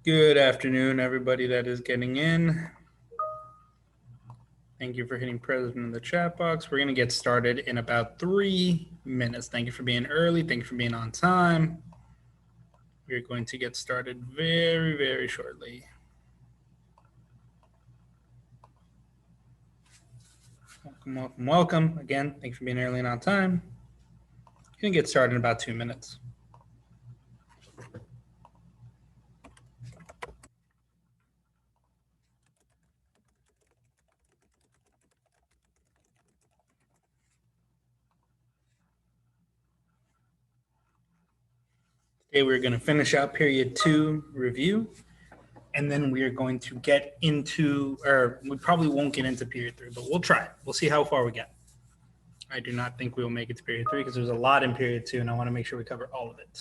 Good afternoon, everybody that is getting in. Thank you for hitting present in the chat box. We're going to get started in about 3 minutes. Thank you for being early. Thank you for being on time. We're going to get started very, very shortly. Welcome, welcome, welcome. Again, thank you for being early and on time. We're going to get started in about 2 minutes. Today we're going to finish out period 2 review, and then we are going to get into, or we probably won't get into period 3, but we'll try. We'll see how far we get. I do not think we will make it to period 3 because there's a lot in period 2, and I want to make sure we cover all of it.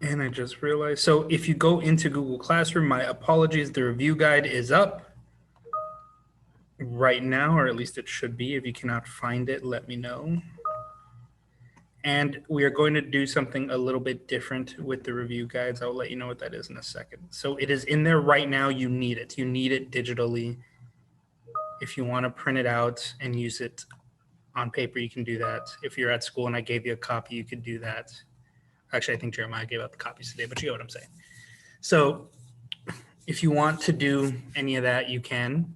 And I just realized, so if you go into Google Classroom, my apologies, the review guide is up right now, or at least it should be. If you cannot find it, let me know. And we are going to do something a little bit different with the review guides. I'll let you know what that is in a second. So it is in there right now. You need it. You need it digitally. If you want to print it out and use it on paper, you can do that. If you're at school and I gave you a copy, you could do that. Actually, I think Jeremiah gave out the copies today, but you get what I'm saying. So if you want to do any of that, you can.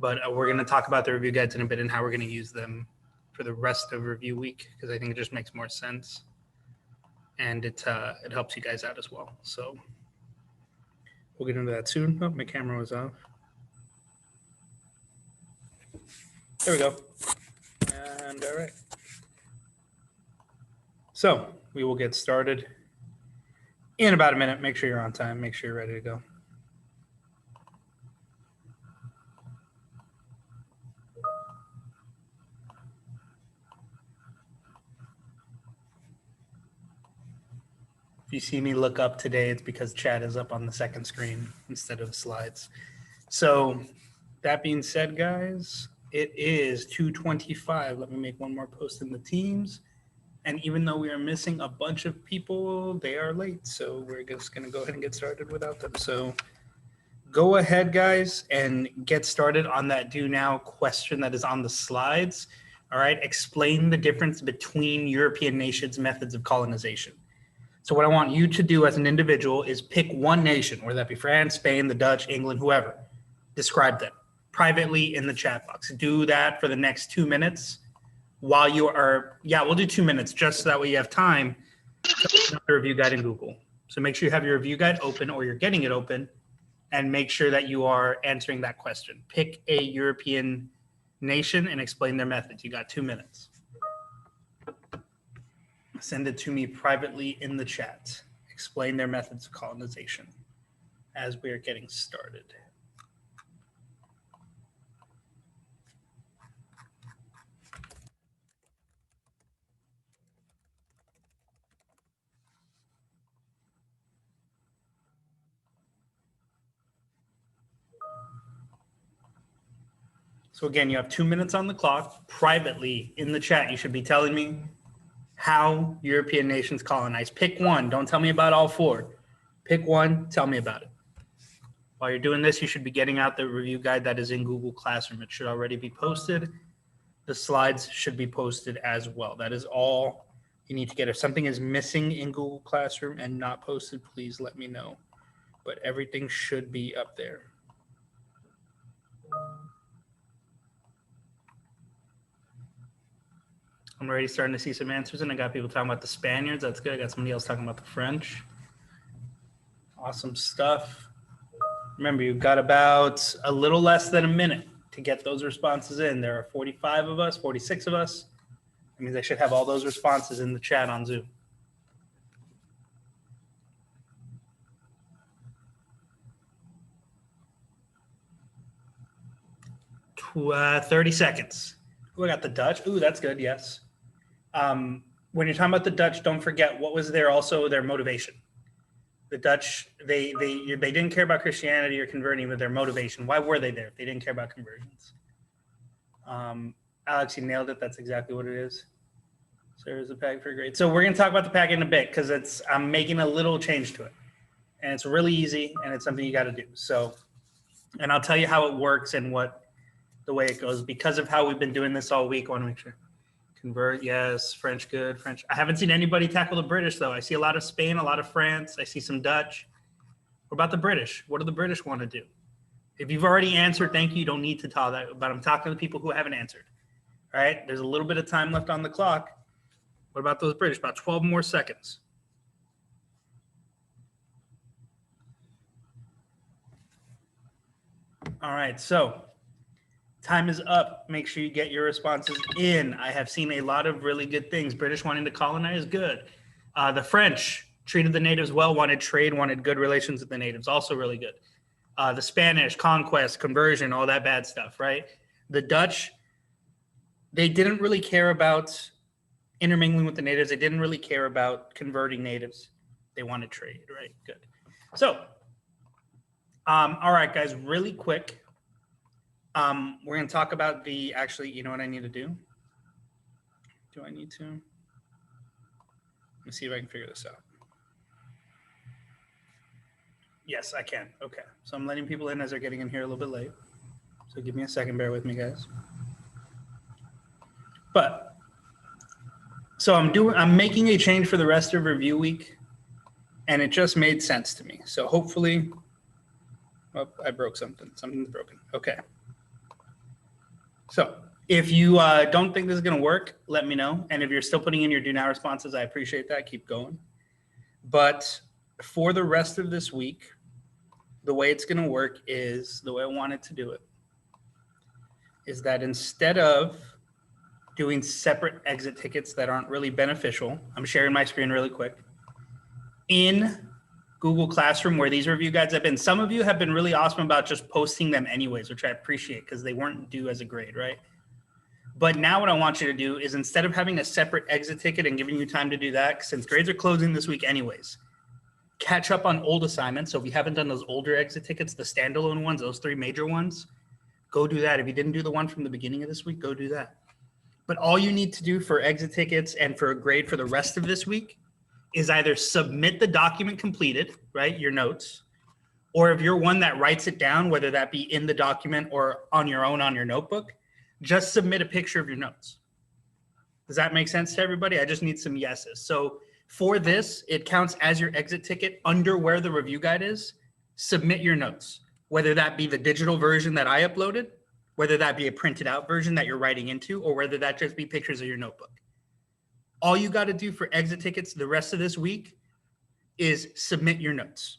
But we're going to talk about the review guides in a bit and how we're going to use them for the rest of review week, because I think it just makes more sense. And it helps you guys out as well. So we'll get into that soon. Oh, my camera was off. There we go. And all right. So we will get started in about a minute. Make sure you're on time. Make sure you're ready to go. If you see me look up today, it's because chat is up on the second screen instead of slides. So that being said, guys, it is 2:25. Let me make one more post in the Teams. And even though we are missing a bunch of people, they are late. So we're just going to go ahead and get started without them. So go ahead, guys, and get started on that do now question that is on the slides. All right. Explain the difference between European nations' methods of colonization. So what I want you to do as an individual is pick one nation, whether that be France, Spain, the Dutch, England, whoever. Describe them privately in the chat box. Do that for the next 2 minutes while you are, we'll do 2 minutes just so that way you have time to open up the review guide in Google. So make sure you have your review guide open or you're getting it open, and make sure that you are answering that question. Pick a European nation and explain their methods. You got 2 minutes. Send it to me privately in the chat. Explain their methods of colonization as we are getting started. So again, you have 2 minutes on the clock. Privately in the chat, you should be telling me how European nations colonized. Pick one. Don't tell me about all four. Pick one. Tell me about it. While you're doing this, you should be getting out the review guide that is in Google Classroom. It should already be posted. The slides should be posted as well. That is all you need to get. If something is missing in Google Classroom and not posted, please let me know. But everything should be up there. I'm already starting to see some answers, and I got people talking about the Spaniards. That's good. I got somebody else talking about the French. Awesome stuff. Remember, you've got about a little less than a minute to get those responses in. There are 45 of us, 46 of us. That means I should have all those responses in the chat on Zoom. 30 seconds. Ooh, I got the Dutch. Ooh, that's good, yes. When you're talking about the Dutch, don't forget what was their motivation. The Dutch, they didn't care about Christianity or converting, but their motivation. Why were they there if they didn't care about conversions? Alex, you nailed it. That's exactly what it is. There's a pack for grade. So we're going to talk about the pack in a bit because I'm making a little change to it. And it's really easy and it's something you got to do. So, and I'll tell you how it works and the way it goes because of how we've been doing this all week. I want to make sure. Convert, yes. French, good. French. I haven't seen anybody tackle the British, though. I see a lot of Spain, a lot of France. I see some Dutch. What about the British? What do the British want to do? If you've already answered, thank you. You don't need to tell that. But I'm talking to the people who haven't answered. All right? There's a little bit of time left on the clock. What about those British? About 12 more seconds. All right, so time is up. Make sure you get your responses in. I have seen a lot of really good things. British wanting to colonize, good. The French treated the natives well, wanted trade, wanted good relations with the natives, also really good. The Spanish, conquest, conversion, all that bad stuff, right? The Dutch, they didn't really care about intermingling with the natives. They didn't really care about converting natives. They wanted trade, right? Good. So, all right, guys, really quick. We're going to talk about actually, you know what I need to do? Do I need to? Let me see if I can figure this out. Yes, I can. Okay. So I'm letting people in as they're getting in here a little bit late. So give me a second. Bear with me, guys. But so I'm making a change for the rest of review week, and it just made sense to me. So hopefully, oh, I broke something. Something's broken. Okay. So if you don't think this is going to work, let me know. And if you're still putting in your do now responses, I appreciate that. Keep going. But for the rest of this week, the way it's going to work is the way I wanted to do it is that instead of doing separate exit tickets that aren't really beneficial, I'm sharing my screen really quick. In Google Classroom, where these review guides have been, some of you have been really awesome about just posting them anyways, which I appreciate because they weren't due as a grade, right? But now what I want you to do is instead of having a separate exit ticket and giving you time to do that, since grades are closing this week anyways, catch up on old assignments. So if you haven't done those older exit tickets, the standalone ones, those 3 major ones, go do that. If you didn't do the one from the beginning of this week, go do that. But all you need to do for exit tickets and for a grade for the rest of this week is either submit the document completed, right, your notes, or if you're one that writes it down, whether that be in the document or on your own on your notebook, just submit a picture of your notes. Does that make sense to everybody? I just need some yeses. So for this, it counts as your exit ticket under where the review guide is. Submit your notes, whether that be the digital version that I uploaded, whether that be a printed out version that you're writing into, or whether that just be pictures of your notebook. All you got to do for exit tickets the rest of this week is submit your notes.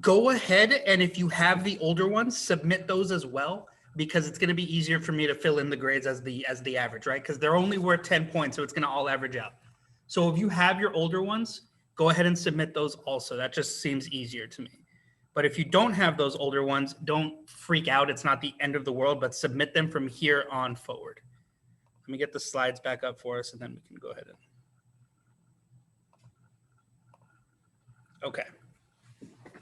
Go ahead, and if you have the older ones, submit those as well, because it's going to be easier for me to fill in the grades as the average, right? Because they're only worth 10 points, so it's going to all average out. So if you have your older ones, go ahead and submit those also. That just seems easier to me. But if you don't have those older ones, don't freak out. It's not the end of the world, but submit them from here on forward. Let me get the slides back up for us, and then we can go ahead and. Okay.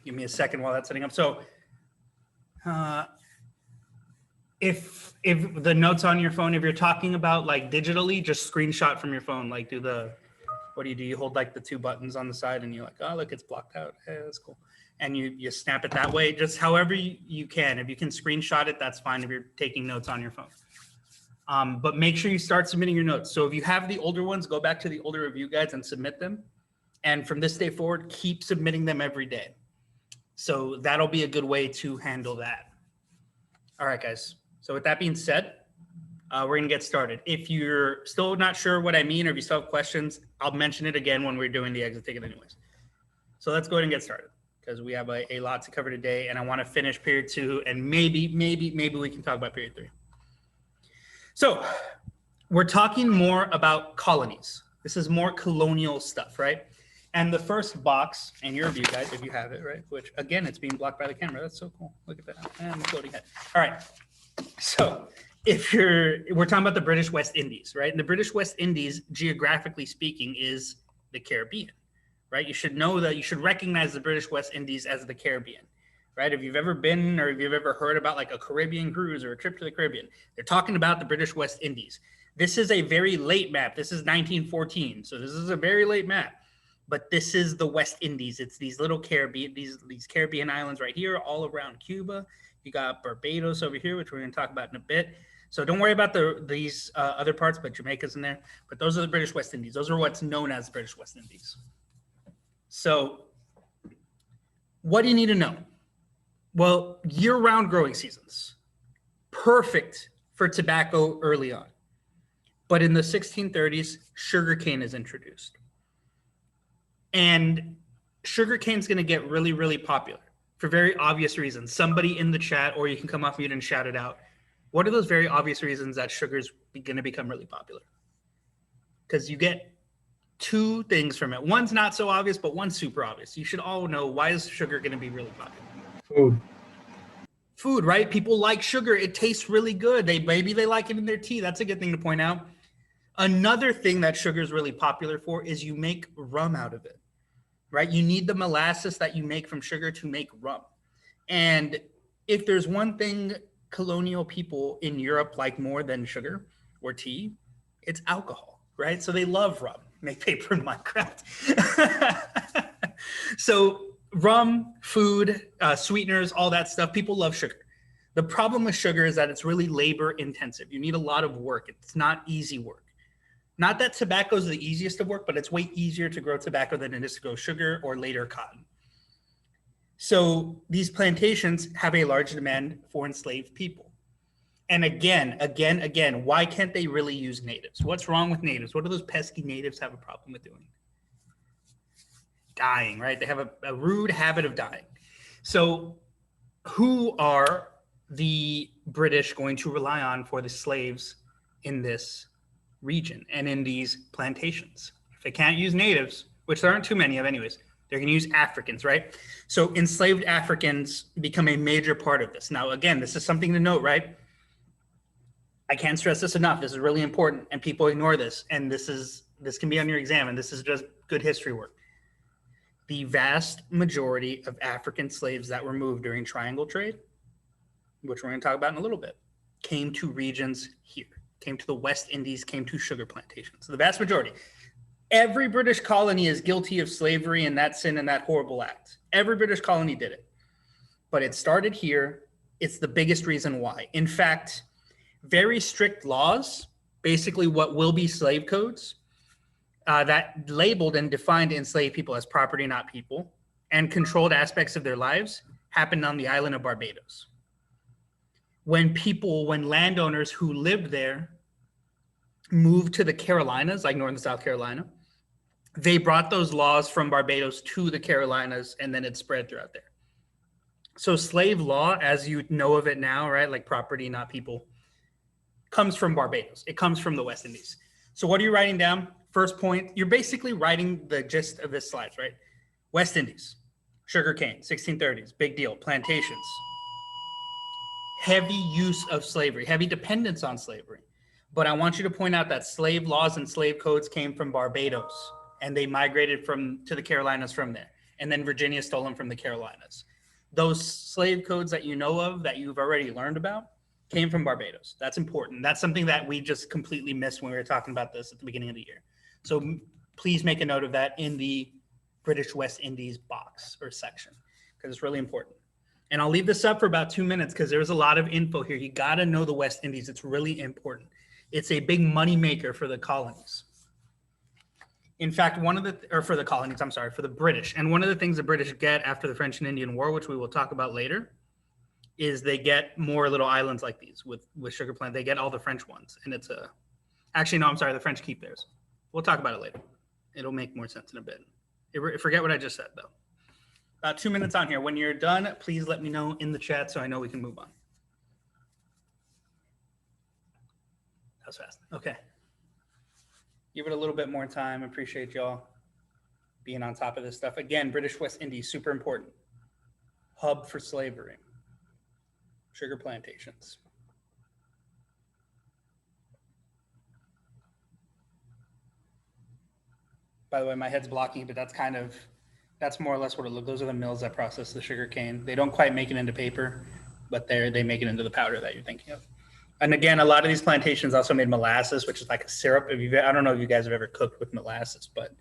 Give me a second while that's setting up. So if the notes on your phone, if you're talking about like digitally, just screenshot from your phone, like what do? You hold like the 2 buttons on the side and you're like, oh, look, it's blocked out. Hey, that's cool. And you snap it that way, just however you can. If you can screenshot it, that's fine if you're taking notes on your phone. But make sure you start submitting your notes. So if you have the older ones, go back to the older review guides and submit them. And from this day forward, keep submitting them every day. So that'll be a good way to handle that. All right, guys. So with that being said, we're going to get started. If you're still not sure what I mean or if you still have questions, I'll mention it again when we're doing the exit ticket anyways. So let's go ahead and get started because we have a lot to cover today, and I want to finish period 2, and maybe we can talk about period 3. So we're talking more about colonies. This is more colonial stuff, right? And the first box in your review guide, if you have it, right, which again, it's being blocked by the camera. That's so cool. Look at that. And floating head. All right. So we're talking about the British West Indies, right? And the British West Indies, geographically speaking, is the Caribbean, right? You should know that you should recognize the British West Indies as the Caribbean, right? If you've ever been or if you've ever heard about like a Caribbean cruise or a trip to the Caribbean, they're talking about the British West Indies. This is a very late map. This is 1914. So this is a very late map. But this is the West Indies. It's these little Caribbean, these Caribbean islands right here, all around Cuba. You got Barbados over here, which we're going to talk about in a bit. So don't worry about these other parts, but Jamaica's in there. But those are the British West Indies. Those are what's known as the British West Indies. So what do you need to know? Well, year-round growing seasons. Perfect for tobacco early on. But in the 1630s, sugarcane is introduced. And sugarcane is going to get really, really popular for very obvious reasons. Somebody in the chat, or you can come off mute and shout it out. What are those very obvious reasons that sugar is going to become really popular? Because you get two things from it. One's not so obvious, but one's super obvious. You should all know, why is sugar going to be really popular? Food, right? People like sugar. It tastes really good. Maybe they like it in their tea. That's a good thing to point out. Another thing that sugar is really popular for is you make rum out of it, right? You need the molasses that you make from sugar to make rum. And if there's one thing colonial people in Europe like more than sugar or tea, it's alcohol, right? So they love rum. Make paper in Minecraft. So rum, food, sweeteners, all that stuff, people love sugar. The problem with sugar is that it's really labor intensive. You need a lot of work. It's not easy work. Not that tobacco is the easiest of work, but it's way easier to grow tobacco than it is to grow sugar or later cotton. So these plantations have a large demand for enslaved people. And again, why can't they really use natives? What's wrong with natives? What do those pesky natives have a problem with doing? Dying, right? They have a rude habit of dying. So who are the British going to rely on for the slaves in this region and in these plantations? If they can't use natives, which there aren't too many of anyways, they're going to use Africans, right? So enslaved Africans become a major part of this. Now, again, this is something to note, right? I can't stress this enough. This is really important, and people ignore this. And this can be on your exam, and this is just good history work. The vast majority of African slaves that were moved during triangle trade, which we're going to talk about in a little bit, came to regions here. Came to the West Indies, came to sugar plantations. So the vast majority. Every British colony is guilty of slavery and that sin and that horrible act. Every British colony did it. But it started here. It's the biggest reason why. In fact, very strict laws, basically what will be slave codes, that labeled and defined enslaved people as property, not people, and controlled aspects of their lives, happened on the island of Barbados. When landowners who lived there moved to the Carolinas, like North and South Carolina, they brought those laws from Barbados to the Carolinas, and then it spread throughout there. So slave law, as you know of it now, right, like property, not people, comes from Barbados. It comes from the West Indies. So what are you writing down? First point, you're basically writing the gist of this slide, right? West Indies, sugarcane, 1630s, big deal, plantations. Heavy use of slavery, heavy dependence on slavery. But I want you to point out that slave laws and slave codes came from Barbados, and they migrated to the Carolinas from there. And then Virginia stole them from the Carolinas. Those slave codes that you know of, that you've already learned about, came from Barbados. That's important. That's something that we just completely missed when we were talking about this at the beginning of the year. So please make a note of that in the British West Indies box or section, because it's really important. And I'll leave this up for about 2 minutes because there's a lot of info here. You got to know the West Indies. It's really important. It's a big money maker for the colonies. In fact, for the British. And one of the things the British get after the French and Indian War, which we will talk about later, is they get more little islands like these with sugar plant. They get all the French ones. And the French keep theirs. We'll talk about it later. It'll make more sense in a bit. Forget what I just said, though. About 2 minutes on here. When you're done, please let me know in the chat so I know we can move on. That was fast. Okay. Give it a little bit more time. Appreciate y'all being on top of this stuff. Again, British West Indies, super important. Hub for slavery. Sugar plantations. By the way, my head's blocking, but that's more or less what it looks. Those are the mills that process the sugar cane. They don't quite make it into paper, but they make it into the powder that you're thinking of. And again, a lot of these plantations also made molasses, which is like a syrup. I don't know if you guys have ever cooked with molasses, but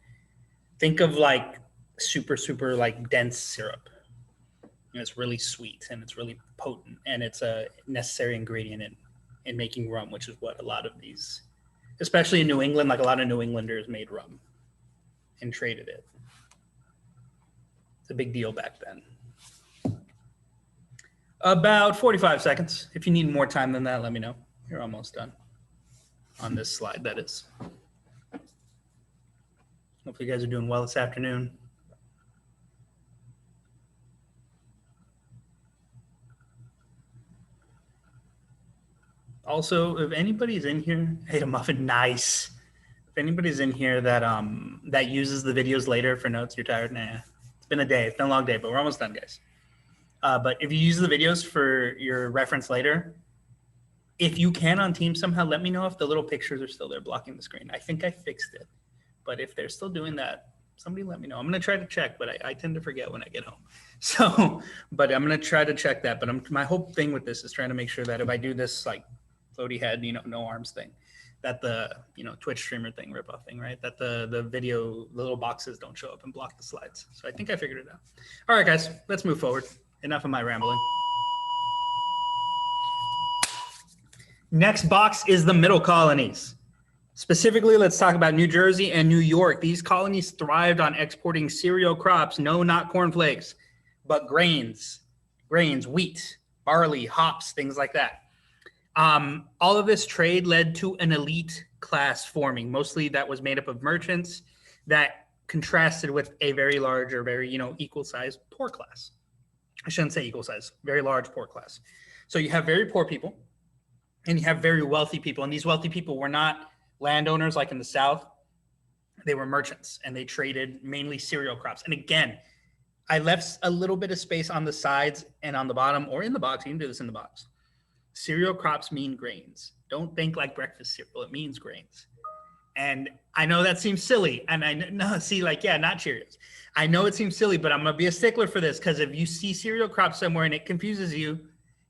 think of like super, super like dense syrup. And it's really sweet and it's really potent, and it's a necessary ingredient in making rum, which is what a lot of these, especially in New England, like a lot of New Englanders made rum and traded it. It's a big deal back then. About 45 seconds. If you need more time than that, let me know. You're almost done on this slide, that is. Hopefully you guys are doing well this afternoon. Also, if anybody's in here, hey, a muffin, nice. If anybody's in here that that uses the videos later for notes, you're tired? Nah, it's been a day. It's been a long day, but we're almost done, guys. But if you use the videos for your reference later, if you can on Teams somehow, let me know if the little pictures are still there blocking the screen. I think I fixed it. But if they're still doing that, somebody let me know. I'm going to try to check, but I tend to forget when I get home. So, but I'm going to try to check that. But my whole thing with this is trying to make sure that if I do this like floaty head, no arms thing, that the, Twitch streamer thing, ripoff thing, right? That the video, the little boxes don't show up and block the slides. So I think I figured it out. All right, guys, let's move forward. Enough of my rambling. Next box is the middle colonies. Specifically, let's talk about New Jersey and New York. These colonies thrived on exporting cereal crops, no, not cornflakes, but grains, wheat, barley, hops, things like that. All of this trade led to an elite class forming. Mostly that was made up of merchants that contrasted with a very large or very, equal sized poor class. I shouldn't say equal size, very large poor class. So you have very poor people and you have very wealthy people. And these wealthy people were not landowners like in the South. They were merchants and they traded mainly cereal crops. And again, I left a little bit of space on the sides and on the bottom or in the box. You can do this in the box. Cereal crops mean grains. Don't think like breakfast cereal. It means grains. And I know that seems silly. And I know, not Cheerios. I know it seems silly, but I'm going to be a stickler for this because if you see cereal crop somewhere and it confuses you,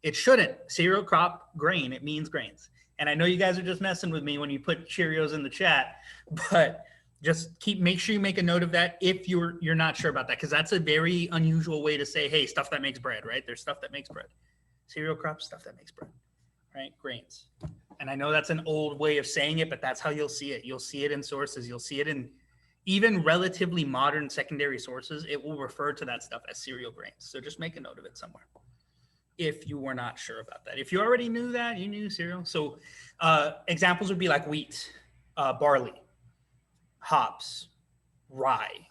it shouldn't. Cereal crop, grain, it means grains. And I know you guys are just messing with me when you put Cheerios in the chat, but just make sure you make a note of that if you're not sure about that, because that's a very unusual way to say, hey, stuff that makes bread, right? There's stuff that makes bread. Cereal crop, stuff that makes bread, right? Grains. And I know that's an old way of saying it, but that's how you'll see it. You'll see it in sources. You'll see it in even relatively modern secondary sources. It will refer to that stuff as cereal grains. So just make a note of it somewhere if you were not sure about that. If you already knew that, you knew cereal. So examples would be like wheat, barley, hops, rye.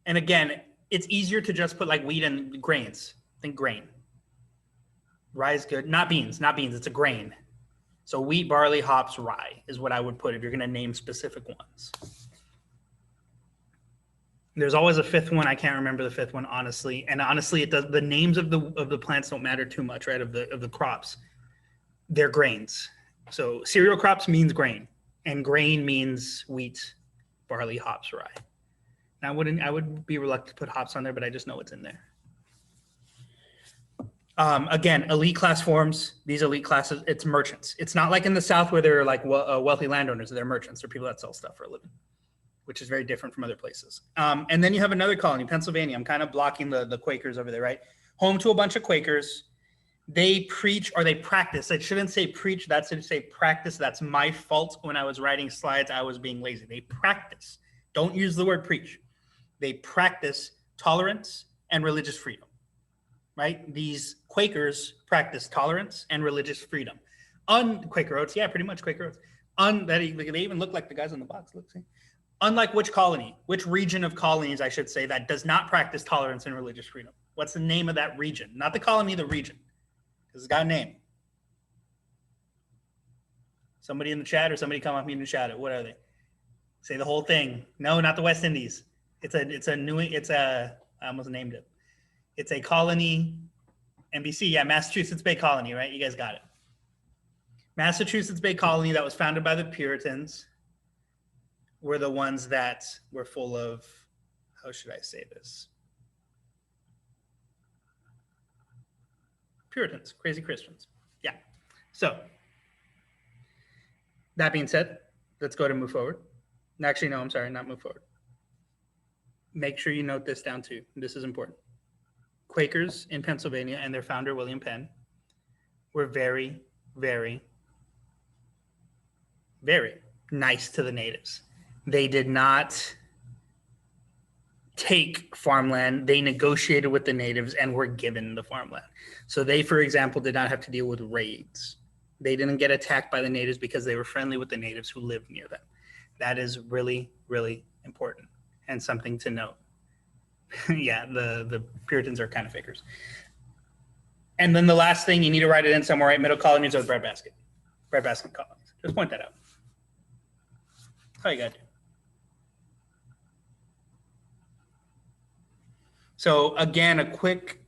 And again, it's easier to just put like wheat and grains. Think grain. Rye is good. Not beans. It's a grain. So wheat, barley, hops, rye is what I would put if you're going to name specific ones. There's always a fifth one. I can't remember the fifth one, honestly. And honestly, it does. The names of the plants don't matter too much, right? Of the crops, they're grains. So cereal crops means grain, and grain means wheat, barley, hops, rye. Now, I would be reluctant to put hops on there, but I just know it's in there. Again, elite class forms. These elite classes, it's merchants. It's not like in the South where they're like wealthy landowners. They're merchants. They're people that sell stuff for a living, which is very different from other places. And then you have another colony, Pennsylvania. I'm kind of blocking the Quakers over there, right? Home to a bunch of Quakers. They preach or they practice. I shouldn't say preach. That's to say practice. That's my fault. When I was writing slides, I was being lazy. They practice. Don't use the word preach. They practice tolerance and religious freedom, right? These Quakers practice tolerance and religious freedom. Quaker Oats, yeah, pretty much Quaker Oats. They even look like the guys on the box. Look, see? Unlike which region of colonies, I should say, that does not practice tolerance and religious freedom? What's the name of that region? Not the colony, the region. Because it's got a name. Somebody in the chat or somebody come off me in the chat. What are they? Say the whole thing. No, not the West Indies. I almost named it. It's a colony, NBC, yeah, Massachusetts Bay Colony, right? You guys got it. Massachusetts Bay Colony that was founded by the Puritans were the ones that were full of, how should I say this? Puritans, crazy Christians. Yeah. So That being said, let's go to move forward. Actually, no, I'm sorry, not move forward. Make sure you note this down too. This is important. Quakers in Pennsylvania and their founder, William Penn, were very, very, very nice to the natives. They did not take farmland. They negotiated with the natives and were given the farmland. So they, for example, did not have to deal with raids. They didn't get attacked by the natives because they were friendly with the natives who lived near them. That is really, really important and something to note. Yeah, the Puritans are kind of fakers. And then the last thing, you need to write it in somewhere, right? Middle colonies or the breadbasket. Breadbasket colonies. Just point that out. That's all you got to do. So again, a quick,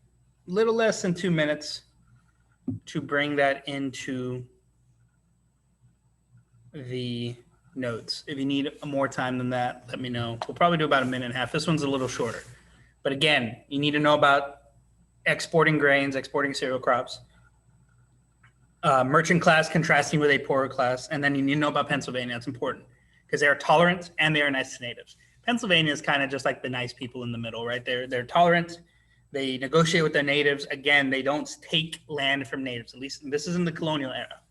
little less than 2 minutes to bring that into the notes. If you need more time than that, let me know. We'll probably do about 1.5 minutes. This one's a little shorter. But again, you need to know about exporting grains, exporting cereal crops, merchant class contrasting with a poorer class, and then you need to know about Pennsylvania. It's important because they are tolerant and they are nice to natives. Pennsylvania is kind of just like the nice people in the middle, right? They're tolerant. They negotiate with their natives. Again, they don't take land from natives. At least this is in the colonial era.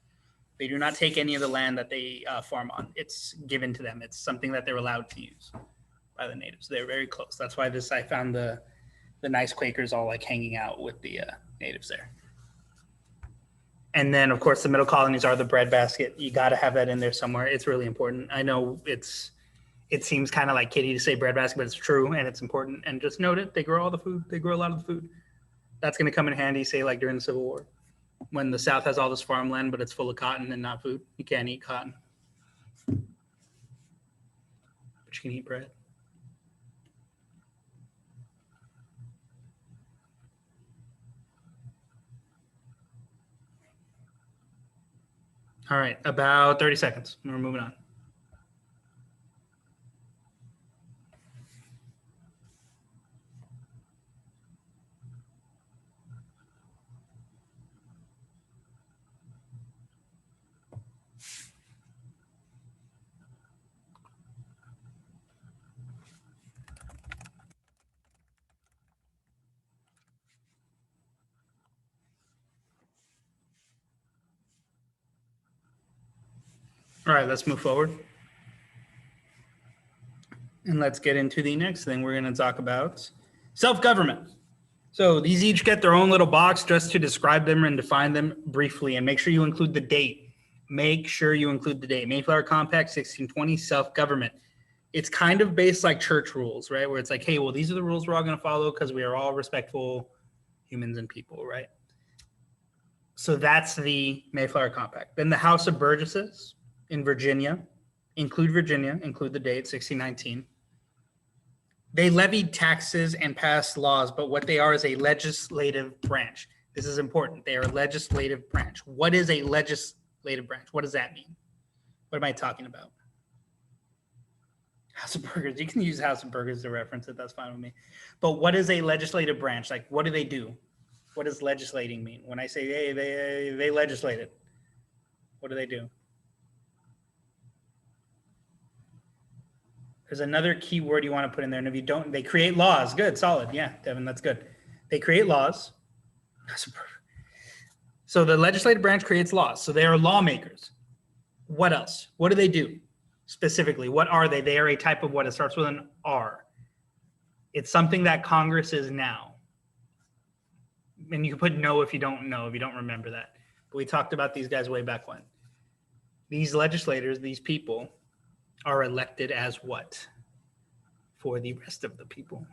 They do not take any of the land that they farm on. It's given to them. It's something that they're allowed to use by the natives. They're very close. That's why I found the nice Quakers all like hanging out with the natives there. And then, of course, the middle colonies are the breadbasket. You got to have that in there somewhere. It's really important. I know it seems kind of like kiddie to say breadbasket, but it's true and it's important. And just note it. They grow all the food. They grow a lot of the food. That's going to come in handy, say, like during the Civil War, when the South has all this farmland, but it's full of cotton and not food. You can't eat cotton, but you can eat bread. All right, about 30 seconds. We're moving on. All right, let's move forward. And let's get into the next thing. We're going to talk about self-government. So these each get their own little box just to describe them and define them briefly. And make sure you include the date. Make sure you include the date. Mayflower Compact, 1620, self-government. It's kind of based like church rules, right? Where it's like, hey, well, these are the rules we're all going to follow because we are all respectful humans and people, right? So that's the Mayflower Compact. Then the House of Burgesses in Virginia, include the date, 1619. They levied taxes and passed laws, but what they are is a legislative branch. This is important. They are a legislative branch. What is a legislative branch? What does that mean? What am I talking about? House of Burgers. You can use House of Burgers to reference it. That's fine with me. But what is a legislative branch? Like, what do they do? What does legislating mean? When I say, hey, they legislated, what do they do? There's another key word you want to put in there. And if you don't, they create laws. Good, solid. Yeah, Devin, that's good. They create laws. So the legislative branch creates laws. So they are lawmakers. What else? What do they do specifically? What are they? They are a type of what? It starts with an R. It's something that Congress is now. And you can put no if you don't know, if you don't remember that. But we talked about these guys way back when. These legislators, these people, are elected as what? For the rest of the people.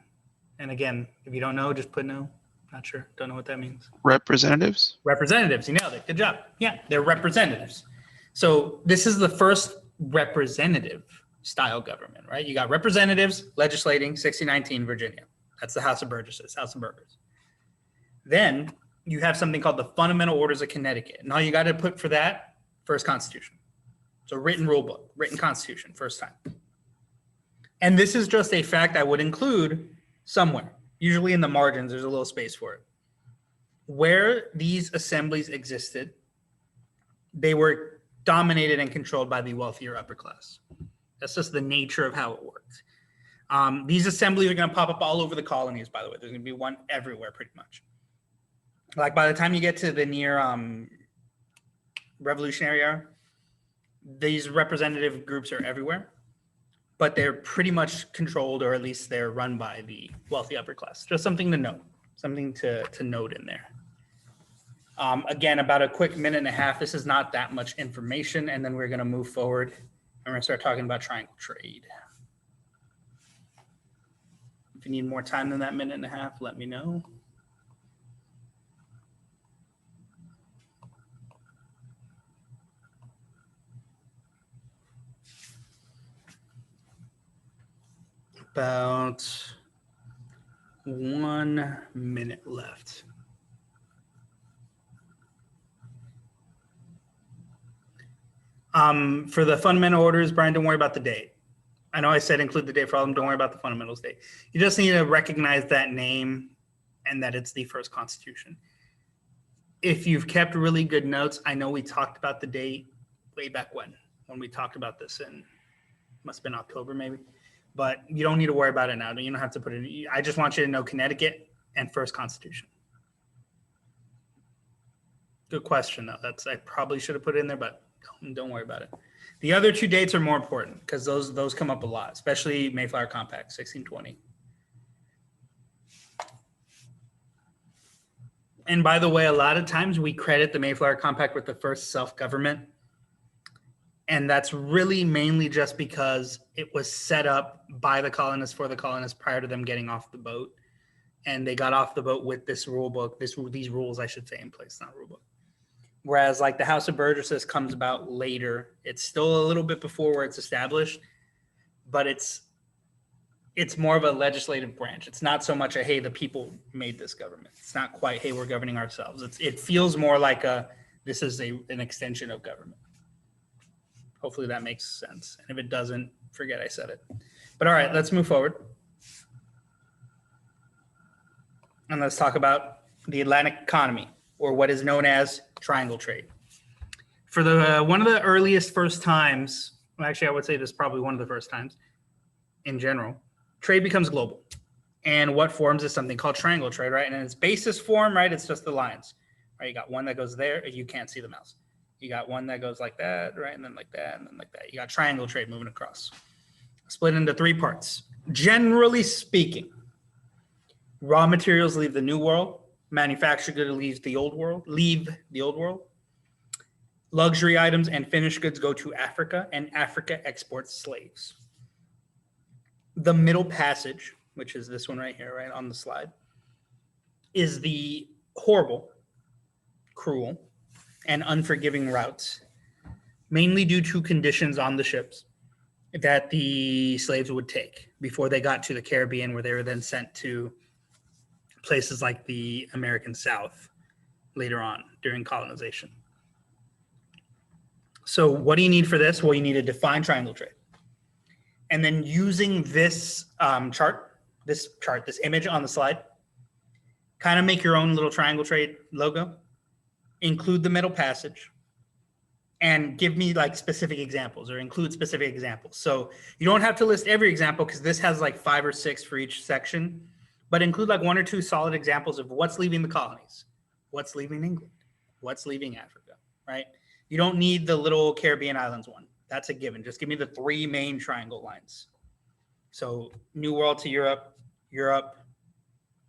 And again, if you don't know, just put no. Not sure. Don't know what that means. Representatives? Representatives. You nailed it. Good job. Yeah, they're representatives. So this is the first representative style government, right? You got representatives legislating 1619 Virginia. That's the House of Burgesses, House of Burgers. Then you have something called the Fundamental Orders of Connecticut. And all you got to put for that, first Constitution. So written rule book, written constitution, first time. And this is just a fact I would include somewhere. Usually in the margins, there's a little space for it. Where these assemblies existed, they were dominated and controlled by the wealthier upper class. That's just the nature of how it works. These assemblies are going to pop up all over the colonies, by the way. There's going to be one everywhere pretty much. Like by the time you get to the near Revolutionary era, these representative groups are everywhere, but they're pretty much controlled, or at least they're run by the wealthy upper class. Just something to note, something to note in there. Again, about a quick minute and a half. This is not that much information, and then we're going to move forward and we're going to start talking about triangle trade. If you need more time than that minute and a half, let me know. About 1 minute left. For the fundamental orders, Brian, don't worry about the date. I know I said include the date for all of them. Don't worry about the fundamentals date. You just need to recognize that name and that it's the first constitution. If you've kept really good notes, I know we talked about the date way back when we talked about this in, must have been October maybe, but you don't need to worry about it now. You don't have to put it, I just want you to know Connecticut and first constitution. Good question though. I probably should have put it in there, but don't worry about it. The other two dates are more important because those come up a lot, especially Mayflower Compact, 1620. And by the way, a lot of times we credit the Mayflower Compact with the first self-government. And that's really mainly just because it was set up by the colonists for the colonists prior to them getting off the boat. And they got off the boat with this rule book, these rules, I should say, in place, not rule book. Whereas like the House of Burgesses comes about later. It's still a little bit before where it's established, but it's more of a legislative branch. It's not so much a, hey, the people made this government. It's not quite, hey, we're governing ourselves. It feels more like this is an extension of government. Hopefully that makes sense. And if it doesn't, forget I said it. But all right, let's move forward. And let's talk about the Atlantic economy, or what is known as triangle trade. For one of the earliest first times, well, actually I would say this is probably one of the first times in general, trade becomes global. And what forms is something called triangle trade, right? And in its basis form, right, it's just the lines, right? You got one that goes there, you can't see the mouse. You got one that goes like that, right? And then like that, and then like that. You got triangle trade moving across. Split into three parts. Generally speaking, raw materials leave the New World. Manufactured goods leave the old world. Luxury items and finished goods go to Africa, and Africa exports slaves. The Middle Passage, which is this one right here, right on the slide, is the horrible, cruel, and unforgiving routes, mainly due to conditions on the ships that the slaves would take before they got to the Caribbean, where they were then sent to places like the American South later on during colonization. So what do you need for this? Well, you need to define triangle trade. And then using this this image on the slide, kind of make your own little triangle trade logo, include the Middle Passage, and give me like specific examples, or include specific examples. So you don't have to list every example because this has like 5 or 6 for each section, but include like 1 or 2 solid examples of what's leaving the colonies, what's leaving England, what's leaving Africa, right? You don't need the little Caribbean islands one. That's a given. Just give me the 3 main triangle lines. So New World to Europe, Europe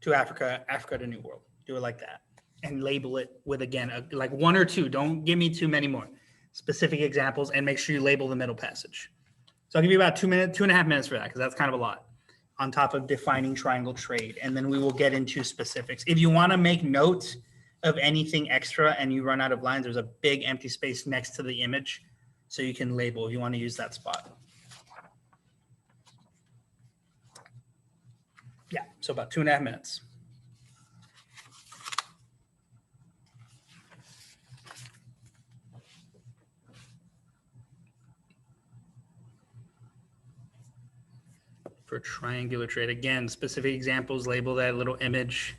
to Africa, Africa to New World. Do it like that. And label it with, again, like 1 or 2. Don't give me too many more. Specific examples, and make sure you label the Middle Passage. So I'll give you about 2.5 minutes for that, because that's kind of a lot, on top of defining triangle trade. And then we will get into specifics. If you want to make note of anything extra and you run out of lines, there's a big empty space next to the image, so you can label if you want to use that spot. Yeah, so about 2.5 minutes. For triangular trade, again, specific examples, label that little image.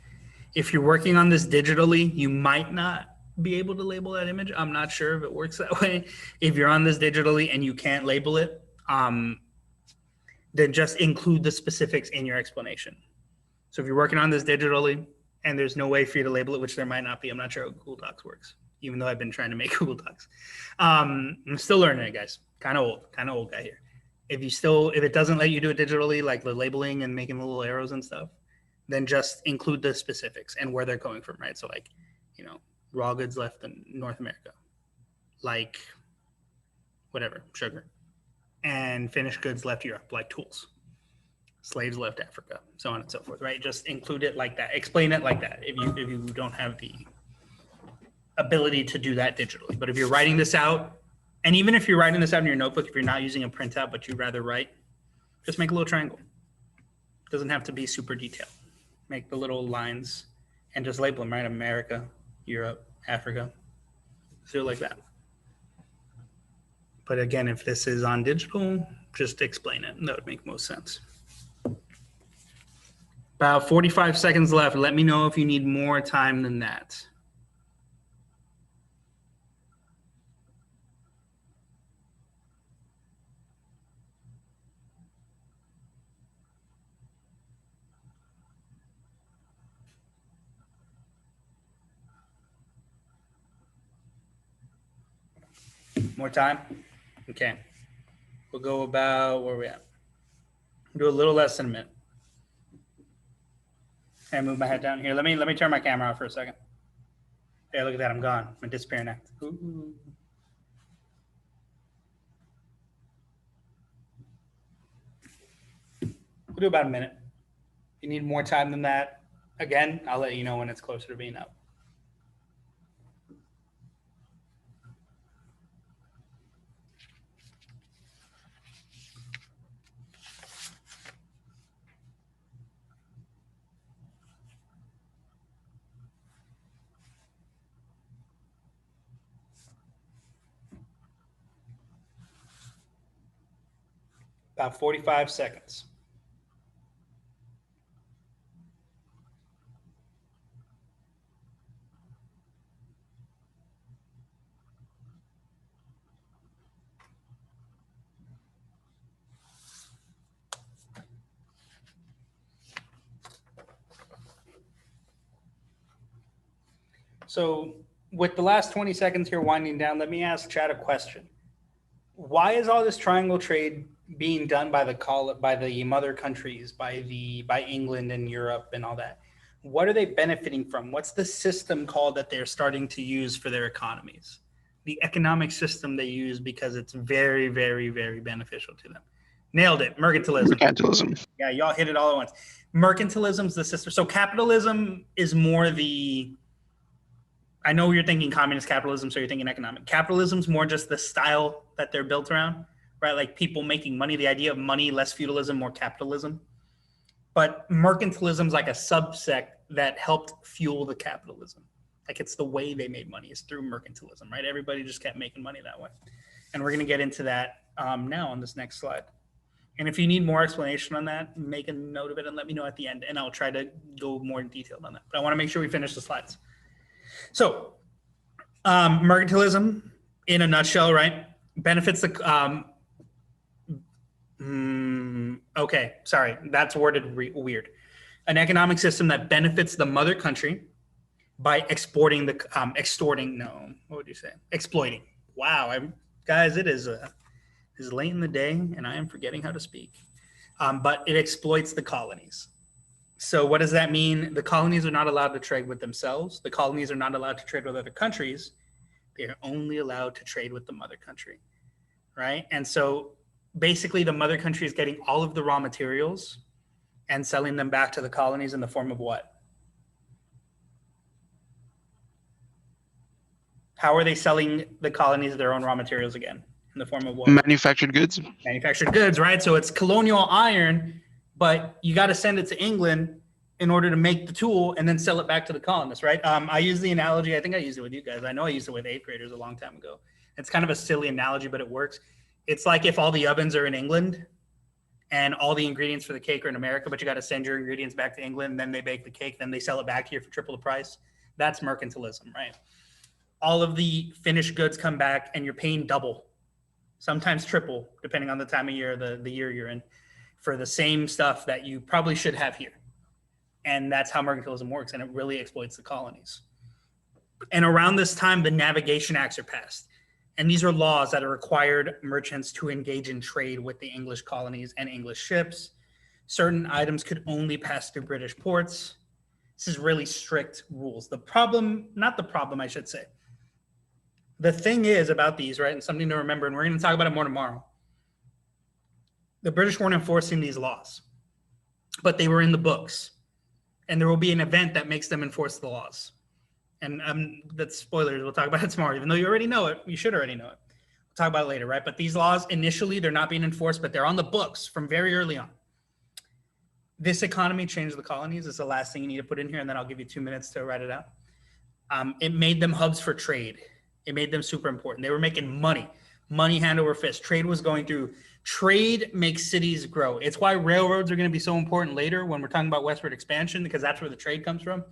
If you're working on this digitally, you might not be able to label that image. I'm not sure if it works that way. If you're on this digitally and you can't label it, then just include the specifics in your explanation. So if you're working on this digitally and there's no way for you to label it, which there might not be, I'm not sure how Google Docs works, even though I've been trying to make Google Docs. I'm still learning it, guys. Kind of old guy here. If it doesn't let you do it digitally, like the labeling and making the little arrows and stuff, then just include the specifics and where they're coming from, right? So like, raw goods left in North America, like whatever, sugar, and finished goods left Europe, like tools. Slaves left Africa, so on and so forth, right? Just include it like that. Explain it like that if you don't have the ability to do that digitally. But if you're writing this out, and even if you're writing this out in your notebook, if you're not using a printout, but you'd rather write, just make a little triangle. It doesn't have to be super detailed. Make the little lines and just label them, right? America, Europe, Africa. Do it like that. But again, if this is on digital, just explain it. That would make most sense. About 45 seconds left. Let me know if you need more time than that. More time? Okay. We'll go about, where are we at? Do a little less than a minute. Okay, move my head down here. Let me turn my camera off for a second. Hey, look at that, I'm gone. I'm disappearing act. Ooh. We'll do about a minute. If you need more time than that, again, I'll let you know when it's closer to being up. About 45 seconds. So with the last 20 seconds here winding down, let me ask Chad a question. Why is all this triangle trade being done by the mother countries, by England and Europe and all that? What are they benefiting from? What's the system called that they're starting to use for their economies? The economic system they use because it's very, very, very beneficial to them. Nailed it. Mercantilism. Mercantilism. Yeah, y'all hit it all at once. Mercantilism's the system. So capitalism is more I know you're thinking communist capitalism, so you're thinking economic. Capitalism's more just the style that they're built around, right? Like people making money, the idea of money, less feudalism, more capitalism. But mercantilism's like a subsect that helped fuel the capitalism. Like it's the way they made money is through mercantilism, right? Everybody just kept making money that way. And we're going to get into that now on this next slide. And if you need more explanation on that, make a note of it and let me know at the end, and I'll try to go more in detail on that. But I want to make sure we finish the slides. So mercantilism in a nutshell, right? Benefits the, okay, sorry, that's worded weird. An economic system that benefits the mother country by exploiting. Wow, guys, it is late in the day and I am forgetting how to speak. But it exploits the colonies. So what does that mean? The colonies are not allowed to trade with themselves. The colonies are not allowed to trade with other countries. They are only allowed to trade with the mother country, right? And so basically the mother country is getting all of the raw materials and selling them back to the colonies in the form of what? How are they selling the colonies their own raw materials again? In the form of what? Manufactured goods. Manufactured goods, right? So it's colonial iron, but you got to send it to England in order to make the tool and then sell it back to the colonists, right? I use the analogy, I think I used it with you guys. I know I used it with 8th graders a long time ago. It's kind of a silly analogy, but it works. It's like if all the ovens are in England and all the ingredients for the cake are in America, but you got to send your ingredients back to England, and then they bake the cake, then they sell it back to you for triple the price. That's mercantilism, right? all of the finished goods come back and you're paying double, sometimes triple, depending on the time of year, the year you're in, for the same stuff that you probably should have here. And that's how mercantilism works, and it really exploits the colonies. And around this time, the Navigation Acts are passed. And these are laws that required merchants to engage in trade with the English colonies and English ships. Certain items could only pass through British ports. This is really strict rules. The problem, not the problem, I should say. The thing is about these, right, and something to remember, and we're going to talk about it more tomorrow. The British weren't enforcing these laws, but they were in the books. And there will be an event that makes them enforce the laws. And that's spoilers. We'll talk about it tomorrow. Even though you already know it, you should already know it. We'll talk about it later, right? But these laws, initially, they're not being enforced, but they're on the books from very early on. This economy changed the colonies is the last thing you need to put in here, and then I'll give you 2 minutes to write it out. It made them hubs for trade. It made them super important. They were making money hand over fist. Trade was going through. Trade makes cities grow. It's why railroads are going to be so important later when we're talking about westward expansion, because that's where the trade comes from.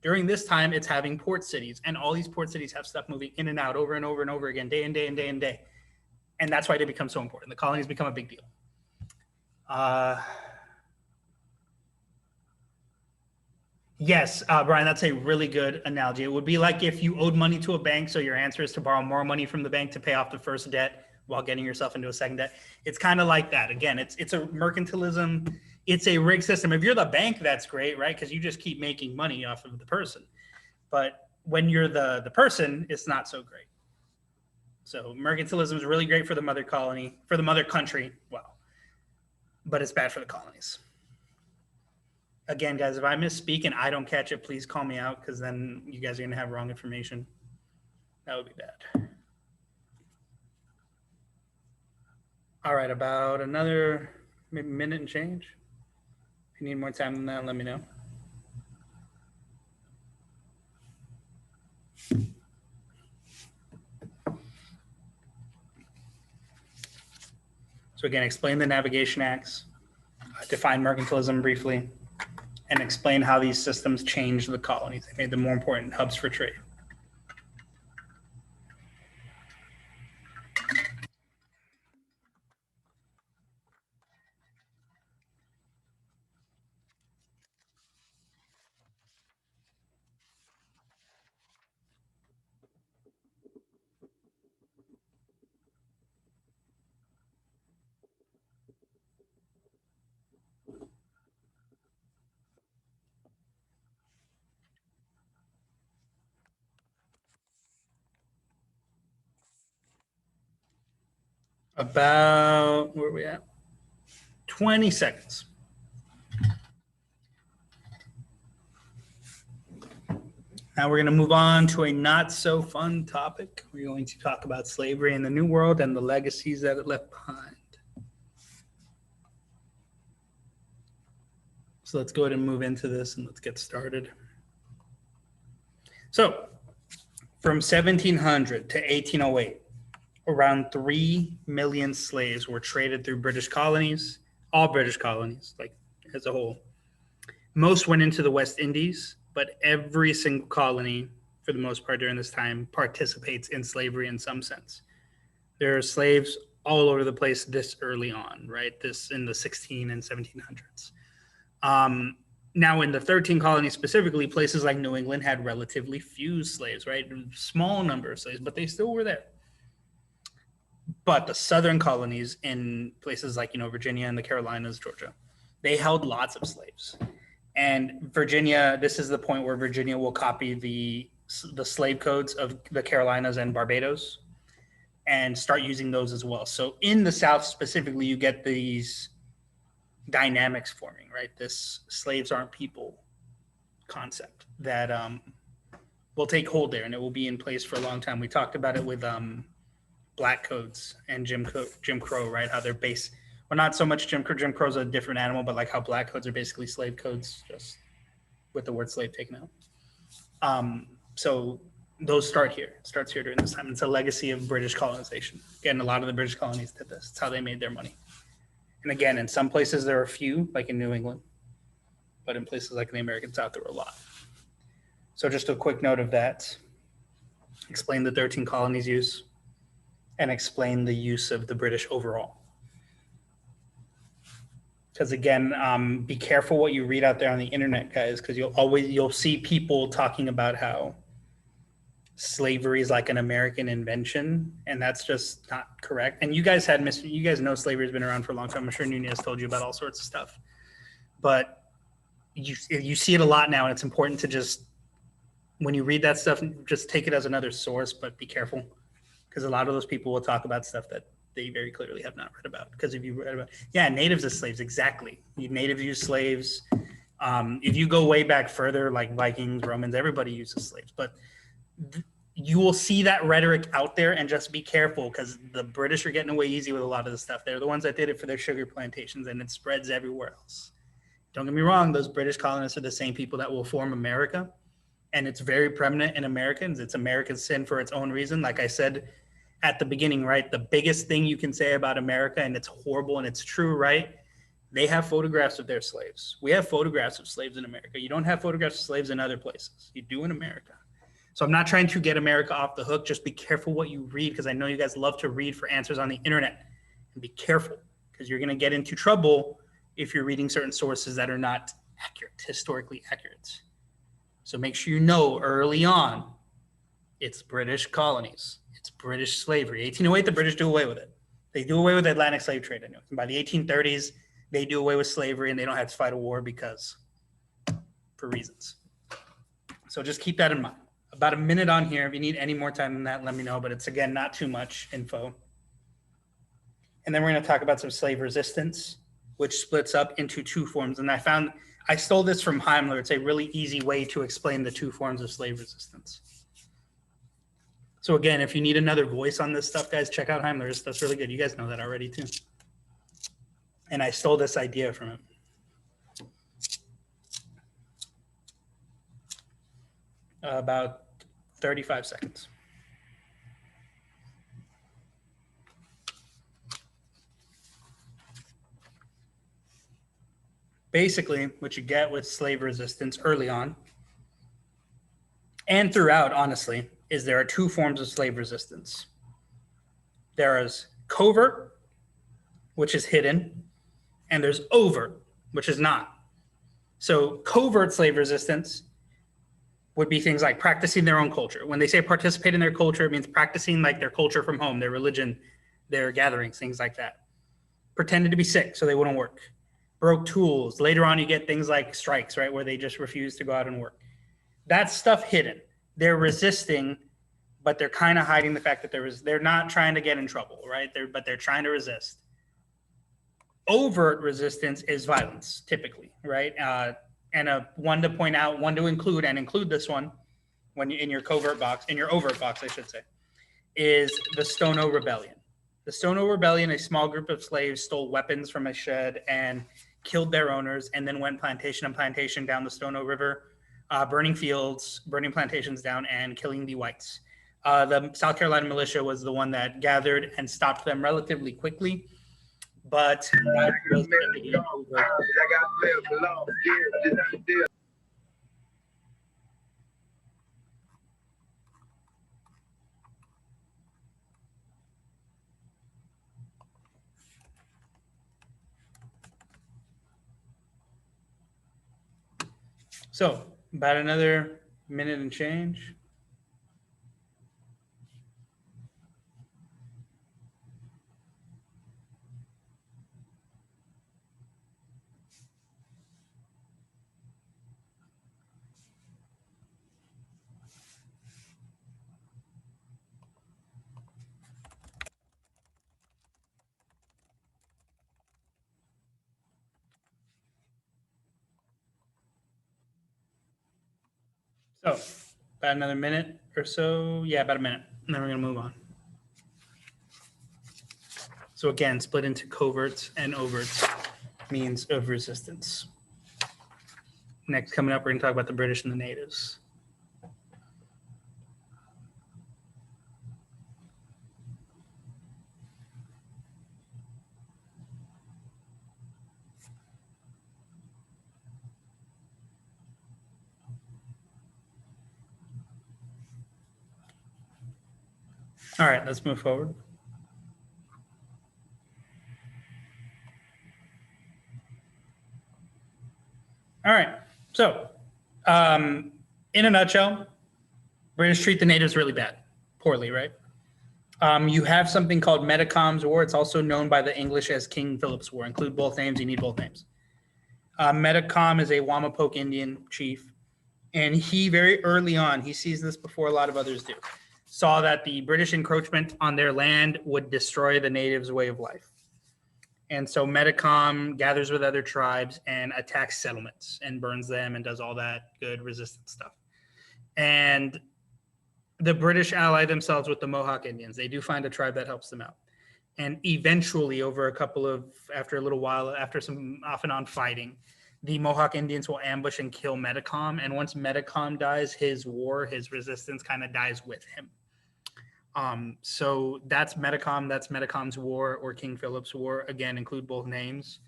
During this time, it's having port cities, and all these port cities have stuff moving in and out over and over and over again, day and day and day and day. And that's why they become so important. The colonies become a big deal. Yes, Brian, that's a really good analogy. It would be like if you owed money to a bank, so your answer is to borrow more money from the bank to pay off the first debt while getting yourself into a second debt. It's kind of like that. Again, it's a mercantilism. It's a rigged system. If you're the bank, that's great, right? Because you just keep making money off of the person. But when you're the person, it's not so great. So mercantilism is really great for the mother colony, for the mother country, well, but it's bad for the colonies. Again, guys, if I misspeak and I don't catch it, please call me out, because then you guys are going to have wrong information. That would be bad. All right, about another maybe minute and change. If you need more time than that, let me know. So again, explain the Navigation Acts, define mercantilism briefly, and explain how these systems changed the colonies. They made them more important hubs for trade. About, where are we at? 20 seconds. Now we're going to move on to a not so fun topic. We're going to talk about slavery in the New World and the legacies that it left behind. So let's go ahead and move into this and let's get started. So from 1700 to 1808, around 3 million slaves were traded through British colonies, all British colonies, like as a whole. Most went into the West Indies, but every single colony, for the most part during this time, participates in slavery in some sense. There are slaves all over the place this early on, right? This in the 16 and 1700s. Now in the 13 colonies specifically, places like New England had relatively few slaves, right? Small number of slaves, but they still were there. But the southern colonies in places like, Virginia and the Carolinas, Georgia, they held lots of slaves. And Virginia, this is the point where Virginia will copy the slave codes of the Carolinas and Barbados and start using those as well. So in the South specifically, you get these dynamics forming, right? This slaves aren't people concept that will take hold there, and it will be in place for a long time. We talked about it with black codes and Jim Crow, right? How they're based, well, not so much Jim Crow's a different animal, but like how black codes are basically slave codes, just with the word slave taken out. So those starts here during this time. It's a legacy of British colonization. Again, a lot of the British colonies did this. It's how they made their money. And again, in some places there are a few, like in New England, but in places like in the American South, there were a lot. So just a quick note of that. explain the 13 colonies use, and explain the use of the British overall. Because again, be careful what you read out there on the internet, guys, because you'll see people talking about how slavery is like an American invention, and that's just not correct. And you guys know slavery has been around for a long time. I'm sure Nunez told you about all sorts of stuff, but you see it a lot now, and it's important to just, when you read that stuff, just take it as another source, but be careful, because a lot of those people will talk about stuff that they very clearly have not read about. Because if you read about, natives as slaves, exactly. Natives use slaves. If you go way back further, like Vikings, Romans, everybody uses slaves. But you will see that rhetoric out there, and just be careful, because the British are getting away easy with a lot of this stuff. They're the ones that did it for their sugar plantations, and it spreads everywhere else. Don't get me wrong, those British colonists are the same people that will form America, and it's very prevalent in Americans. It's American sin for its own reason. Like I said at the beginning, right? The biggest thing you can say about America, and it's horrible and it's true, right? They have photographs of their slaves. We have photographs of slaves in America. You don't have photographs of slaves in other places. You do in America. So I'm not trying to get America off the hook. Just be careful what you read, because I know you guys love to read for answers on the internet. And be careful, because you're going to get into trouble if you're reading certain sources that are not accurate, historically accurate. So make sure you know early on, it's British colonies. It's British slavery. 1808, the British do away with it. They do away with the Atlantic slave trade. I know. And by the 1830s, they do away with slavery, and they don't have to fight a war for reasons. So just keep that in mind. About a minute on here. If you need any more time than that, let me know. But it's, again, not too much info. And then we're going to talk about some slave resistance, which splits up into two forms. And I stole this from Heimler. It's a really easy way to explain the two forms of slave resistance. So again, if you need another voice on this stuff, guys, check out Heimler. That's really good. You guys know that already too. And I stole this idea from him. About 35 seconds. Basically, what you get with slave resistance early on, and throughout, honestly, is there are two forms of slave resistance. There is covert, which is hidden, and there's overt, which is not. So covert slave resistance would be things like practicing their own culture. When they say participate in their culture, it means practicing like their culture from home, their religion, their gatherings, things like that. Pretended to be sick so they wouldn't work. Broke tools. Later on, you get things like strikes, right, where they just refuse to go out and work. That's stuff hidden. They're resisting, but they're kind of hiding the fact that they're not trying to get in trouble, right? But they're trying to resist. Overt resistance is violence, typically, right? And one to point out, one to include, and include this one when you in your overt box, I should say, is the Stono Rebellion. The Stono Rebellion, a small group of slaves stole weapons from a shed and killed their owners, and then went plantation and plantation down the Stono River, burning fields, burning plantations down, and killing the whites. The South Carolina militia was the one that gathered and stopped them relatively quickly. But that was so about another minute and change. So about another minute or so. Yeah, about a minute. And then we're going to move on. So again, split into coverts and overts, means of resistance. Next, coming up, we're going to talk about the British and the natives. All right, let's move forward. All right, so in a nutshell, British treat the natives really bad, poorly, right? You have something called Metacom's War. It's also known by the English as King Philip's War. Include both names. You need both names. Metacom is a Wamapoke Indian chief, and he very early on, he sees this before a lot of others do, saw that the British encroachment on their land would destroy the natives' way of life. And so Metacom gathers with other tribes and attacks settlements and burns them and does all that good resistance stuff. And the British ally themselves with the Mohawk Indians. They do find a tribe that helps them out. And eventually, after a little while, after some off and on fighting, the Mohawk Indians will ambush and kill Metacom. And once Metacom dies, his resistance kind of dies with him. So that's Metacom. That's Metacom's War or King Philip's War. Again, include both names.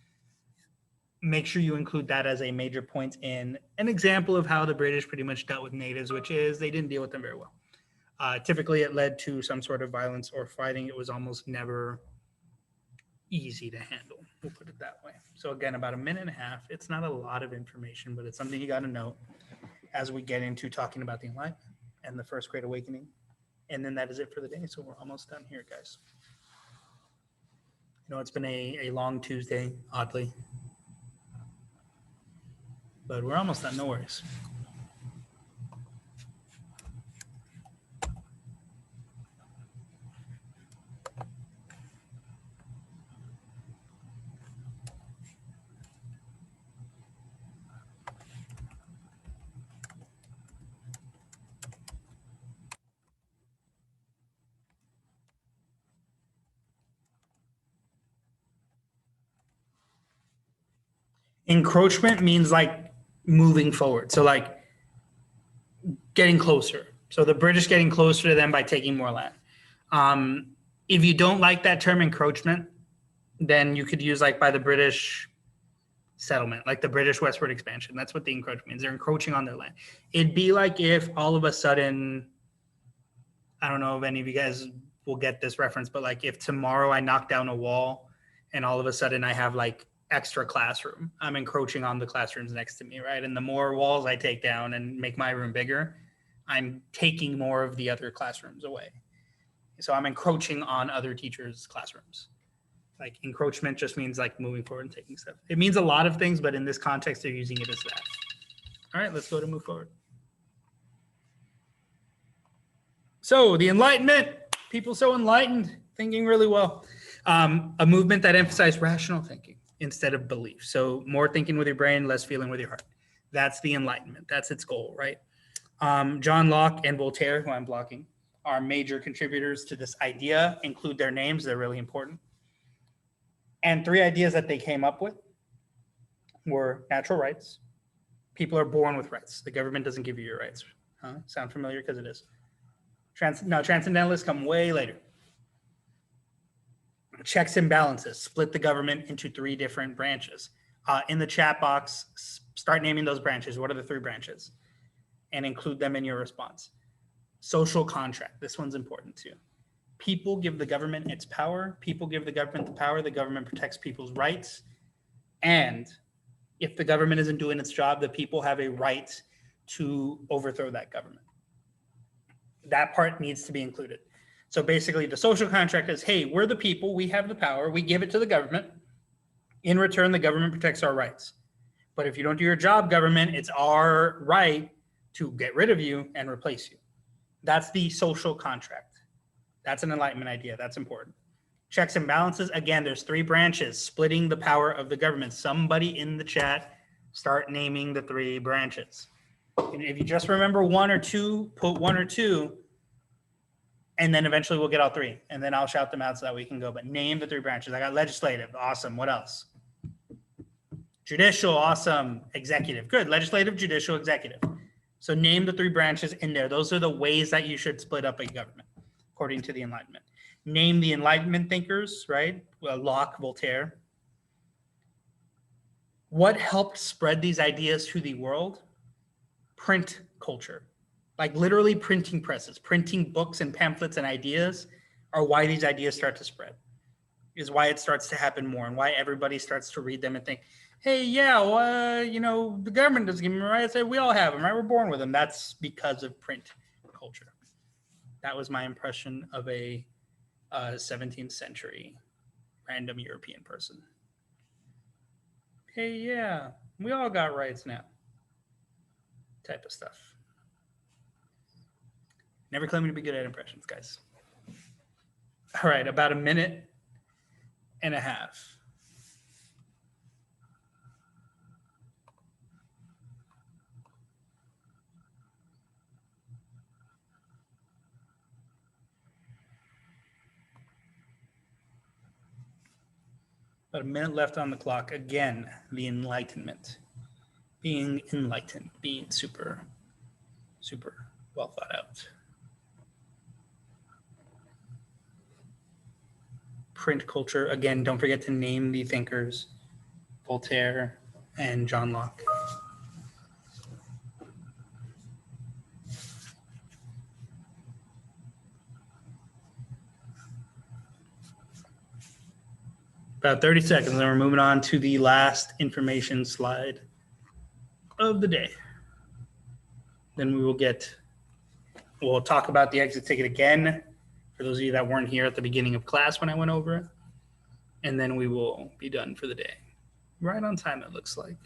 Make sure you include that as a major point in an example of how the British pretty much dealt with natives, which is they didn't deal with them very well. Typically, it led to some sort of violence or fighting. It was almost never easy to handle. We'll put it that way. So again, about a minute and a half. It's not a lot of information, but it's something you got to know as we get into talking about the Enlightenment and the First Great Awakening. And then that is it for the day. So we're almost done here, guys. You know, it's been a long Tuesday, oddly. But we're almost done. No worries. Encroachment means like moving forward. So like getting closer. So the British getting closer to them by taking more land. If you don't like that term encroachment, then you could use like by the British settlement, like the British westward expansion. That's what the encroachment means. They're encroaching on their land. It'd be like if all of a sudden, I don't know if any of you guys will get this reference, but like if tomorrow I knock down a wall and all of a sudden I have like extra classroom, I'm encroaching on the classrooms next to me, right? And the more walls I take down and make my room bigger, I'm taking more of the other classrooms away. So I'm encroaching on other teachers' classrooms. Like encroachment just means like moving forward and taking stuff. It means a lot of things, but in this context, they're using it as that. All right, let's go to move forward. So the Enlightenment, people so enlightened, thinking really well. A movement that emphasized rational thinking instead of belief. So more thinking with your brain, less feeling with your heart. That's the Enlightenment. That's its goal, right? John Locke and Voltaire, who I'm blocking, are major contributors to this idea. Include their names. They're really important. And three ideas that they came up with were natural rights. People are born with rights. The government doesn't give you your rights. Huh? Sound familiar? Because it is. Transcendentalists come way later. Checks and balances. Split the government into three different branches. In the chat box, start naming those branches. What are the three branches? And include them in your response. Social contract. This one's important too. People give the government its power. People give the government the power. The government protects people's rights. And if the government isn't doing its job, the people have a right to overthrow that government. That part needs to be included. So basically the social contract is, hey, we're the people, we have the power, we give it to the government. In return, the government protects our rights. But if you don't do your job, government, it's our right to get rid of you and replace you. That's the social contract. That's an Enlightenment idea. That's important. Checks and balances. Again, there's three branches, splitting the power of the government. Somebody in the chat start naming the three branches. And if you just remember one or two, put one or two, and then eventually we'll get all three. And then I'll shout them out so that we can go. But name the three branches. I got legislative. Awesome. What else? Judicial. Awesome. Executive. Good. Legislative, judicial, executive. So name the three branches in there. Those are the ways that you should split up a government, according to the Enlightenment. Name the Enlightenment thinkers, right? Well, Locke, Voltaire. What helped spread these ideas to the world? Print culture. Like literally printing presses, printing books and pamphlets and ideas are why these ideas start to spread, is why it starts to happen more and why everybody starts to read them and think, hey, yeah, well, the government doesn't give me rights. We all have them, right? We're born with them. That's because of print culture. That was my impression of a 17th century random European person. Hey, yeah, we all got rights now. Type of stuff. Never claiming to be good at impressions, guys. All right, about a minute and a half. About a minute left on the clock. Again, the Enlightenment. Being enlightened, being super, super well thought out. Print culture. Again, don't forget to name the thinkers, Voltaire and John Locke. About 30 seconds, and we're moving on to the last information slide of the day. Then we'll talk about the exit ticket again, for those of you that weren't here at the beginning of class when I went over it. And then we will be done for the day. Right on time, it looks like.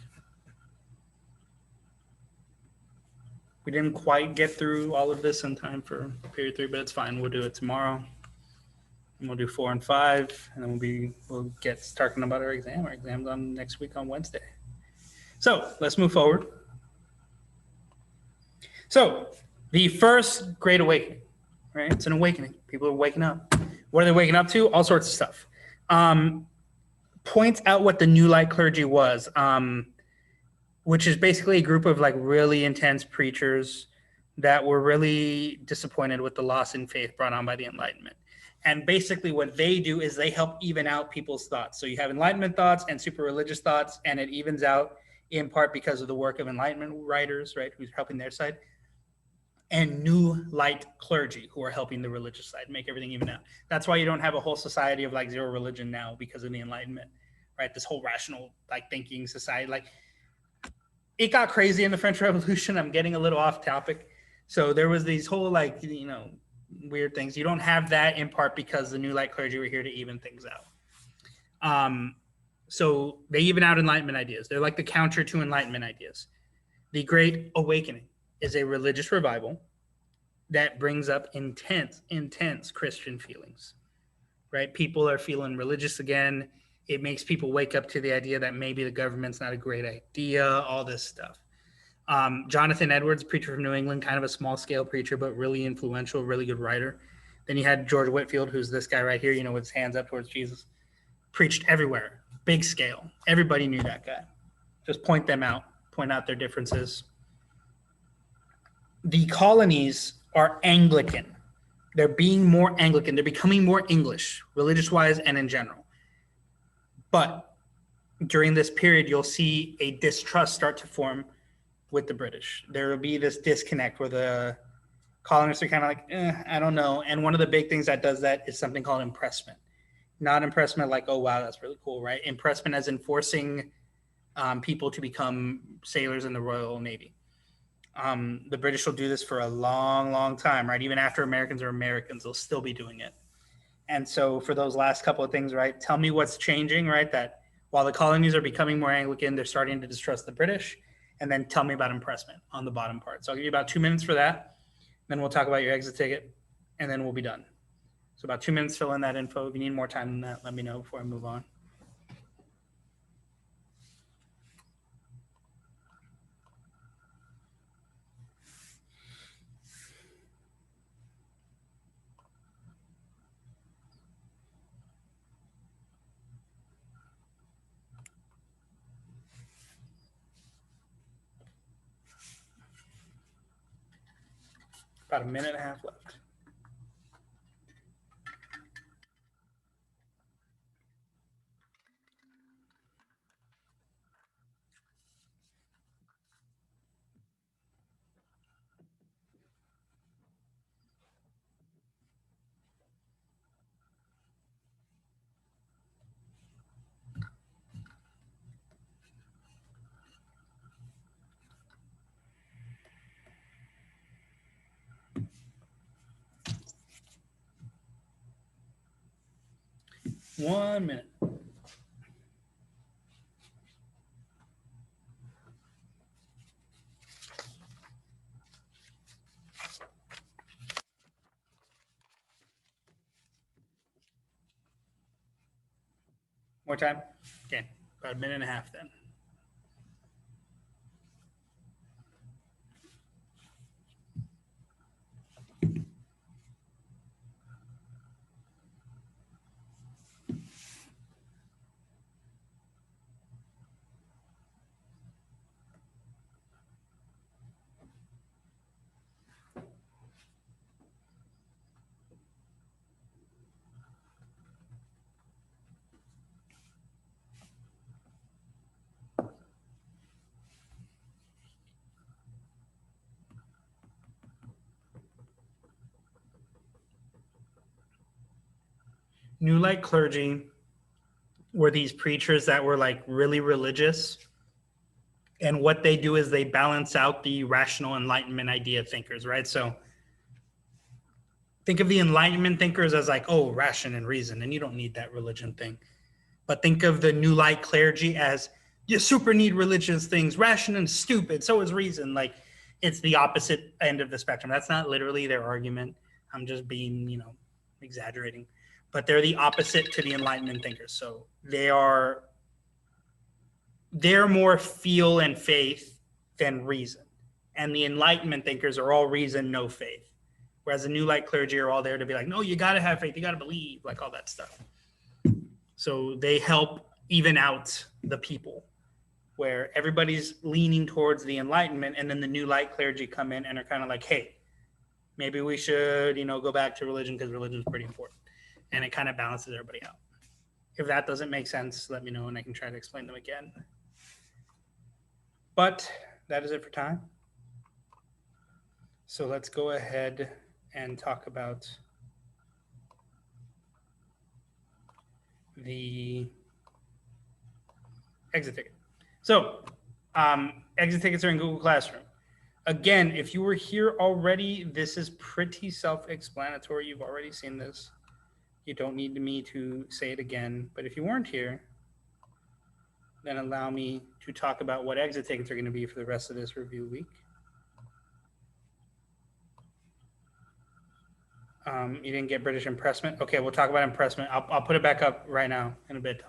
We didn't quite get through all of this in time for period 3, but it's fine. We'll do it tomorrow. And we'll do 4 and 5, and then we'll get talking about our exam. Our exam's on next week on Wednesday. So let's move forward. So the first Great Awakening, right? It's an awakening. People are waking up. What are they waking up to? All sorts of stuff. Points out what the New Light clergy was, which is basically a group of like really intense preachers that were really disappointed with the loss in faith brought on by the Enlightenment. And basically what they do is they help even out people's thoughts. So you have Enlightenment thoughts and super religious thoughts, and it evens out in part because of the work of Enlightenment writers, right, who's helping their side, and New Light clergy who are helping the religious side, make everything even out. That's why you don't have a whole society of like zero religion now because of the Enlightenment, right? This whole rational like thinking society, like it got crazy in the French Revolution. I'm getting a little off topic. So there was these whole like, weird things. You don't have that in part because the New Light clergy were here to even things out. So they even out Enlightenment ideas. They're like the counter to Enlightenment ideas. The Great Awakening is a religious revival that brings up intense Christian feelings, right? People are feeling religious again. It makes people wake up to the idea that maybe the government's not a great idea, all this stuff. Jonathan Edwards, preacher from New England, kind of a small scale preacher, but really influential, really good writer. Then you had George Whitefield, who's this guy right here, with his hands up towards Jesus, preached everywhere, big scale. Everybody knew that guy. Just point out their differences. The colonies are Anglican. They're being more Anglican. They're becoming more English, religious-wise and in general. But during this period, you'll see a distrust start to form with the British. There will be this disconnect where the colonists are kind of like, I don't know. And one of the big things that does that is something called impressment. Not impressment like, oh, wow, that's really cool, right? Impressment as in forcing people to become sailors in the Royal Navy. The British will do this for a long, long time, right? Even after Americans are Americans, they'll still be doing it. And so for those last couple of things, right, tell me what's changing, right? That while the colonies are becoming more Anglican, they're starting to distrust the British. And then tell me about impressment on the bottom part. So I'll give you about 2 minutes for that. Then we'll talk about your exit ticket, and then we'll be done. So about 2 minutes, fill in that info. If you need more time than that, let me know before I move on. About a minute and a half left. 1 minute. More time? Okay, about a minute and a half then. New Light clergy were these preachers that were like really religious. And what they do is they balance out the rational Enlightenment idea thinkers, right? So think of the Enlightenment thinkers as like, oh, ration and reason, and you don't need that religion thing. But think of the New Light clergy as you super need religious things, ration and stupid, so is reason. Like it's the opposite end of the spectrum. That's not literally their argument. I'm just being, exaggerating. But they're the opposite to the Enlightenment thinkers. So they're more feel and faith than reason. And the Enlightenment thinkers are all reason, no faith. Whereas the New Light clergy are all there to be like, no, you got to have faith. You got to believe, like all that stuff. So they help even out the people where everybody's leaning towards the Enlightenment. And then the New Light clergy come in and are kind of like, hey, maybe we should, go back to religion because religion is pretty important. And it kind of balances everybody out. If that doesn't make sense, let me know and I can try to explain them again. But that is it for time. So let's go ahead and talk about the exit ticket. So exit tickets are in Google Classroom. Again, if you were here already, this is pretty self-explanatory. You've already seen this. You don't need me to say it again. But if you weren't here, then allow me to talk about what exit tickets are going to be for the rest of this review week. You didn't get British impressment? Okay, we'll talk about impressment. I'll put it back up right now in a bit,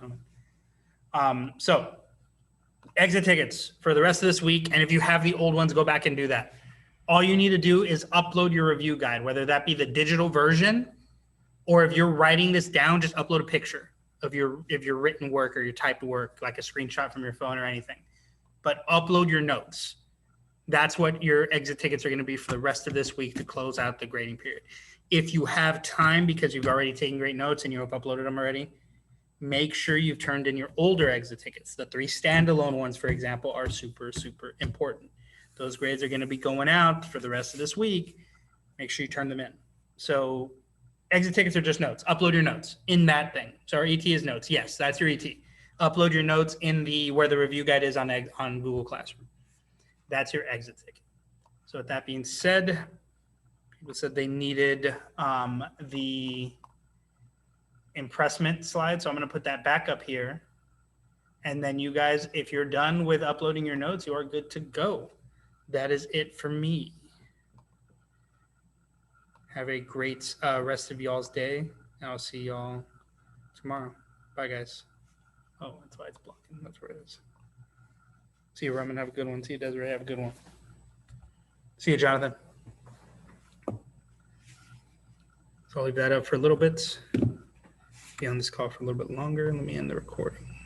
Tom. So exit tickets for the rest of this week. And if you have the old ones, go back and do that. All you need to do is upload your review guide, whether that be the digital version, or if you're writing this down, just upload a picture of your written work or your typed work, like a screenshot from your phone or anything. But upload your notes. That's what your exit tickets are going to be for the rest of this week to close out the grading period. If you have time, because you've already taken great notes and you have uploaded them already, make sure you've turned in your older exit tickets. The 3 standalone ones, for example, are super, super important. Those grades are going to be going out for the rest of this week. Make sure you turn them in. So exit tickets are just notes. Upload your notes in that thing. So our ET is notes. Yes, that's your ET. Upload your notes in where the review guide is on Google Classroom. That's your exit ticket. So with that being said, people said they needed the impressment slide. So I'm going to put that back up here. And then you guys, if you're done with uploading your notes, you are good to go. That is it for me. Have a great rest of y'all's day. I'll see y'all tomorrow. Bye, guys. Oh, that's why it's blocking. That's where it is. See you, Roman. Have a good one. See you, Desiree. Have a good one. See you, Jonathan. So I'll leave that up for a little bit. Be on this call for a little bit longer. Let me end the recording.